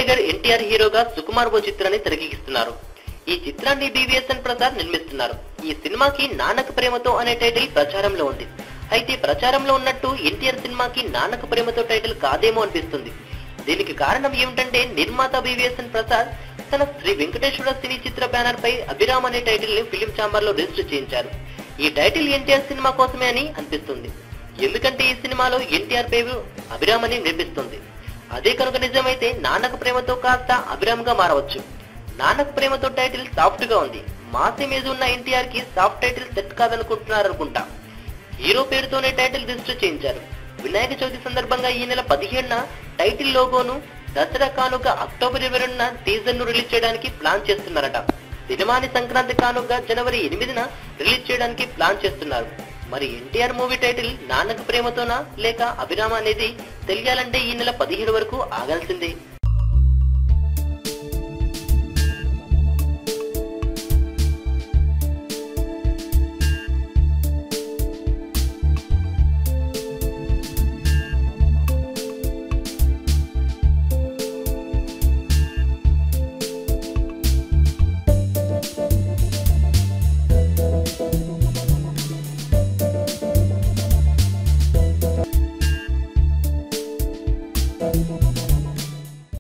Tiger NTR హీరోగా సుకుమార్ ఓ చిత్రాన్ని తెరకెక్కిస్తున్నారు. ఈ చిత్రాన్ని BVSN ప్రసాద్ నిర్మిస్తున్నారు. ఈ సినిమాకి నాన్నకు ప్రేమతో అనే టైటిల్ ప్రచారంలో ఉంది. అయితే ప్రచారంలో ఉన్నట్టు ఎన్టీఆర్ సినిమాకి నాన్నకు ప్రేమతో టైటిల్ కాదేమో అనిపిస్తుంది. దీనికి కారణం ఏమిటంటే నిర్మాత BVSN ప్రసాద్ తన శ్రీ వెంకటేశ్వర సినీ చిత్ర బ్యానర్ పై అభిరామ్ అనే టైటిల్ ని ఫిలిం ఛాంబర్ లో రిజిస్టర్ చేయించారు. ఈ టైటిల్ ఎన్టీఆర్ సినిమా కోసమే అని అనిపిస్తుంది. ఎందుకంటే ఈ సినిమాలో ఎన్టీఆర్ పేరు అభిరామ్ అని నిర్మిస్తుంది. అదే కనుక నిజమైతే నాన్నకు ప్రేమతో కాస్త అభిరామ్ గా మారవచ్చు. నాన్నకు ప్రేమతో టైటిల్ సాఫ్ట్ గా ఉంది. మాస్ ఇమేజ్ ఉన్న ఎన్టీఆర్ కి సాఫ్ట్ టైటిల్ సెట్ కాదనుకుంటున్నారు అనుకుంటా. హీరో పేరుతోనే టైటిల్ రిజిస్టర్ చేయించారు. వినాయక చవితి సందర్భంగా ఈ నెల 17న టైటిల్ లోగోను, దసరా కానుక అక్టోబర్ 22న టీజర్ ను రిలీజ్ చేయడానికి ప్లాన్ చేస్తున్నారట. సినిమాని సంక్రాంతి కానుక జనవరి 8న రిలీజ్ చేయడానికి ప్లాన్ చేస్తున్నారు. మరి ఎన్టీఆర్ మూవీ టైటిల్ నాన్నకు ప్రేమతోనా లేక అభిరామ అనేది తెలియాలంటే ఈ నెల 17 వరకు ఆగాల్సిందే.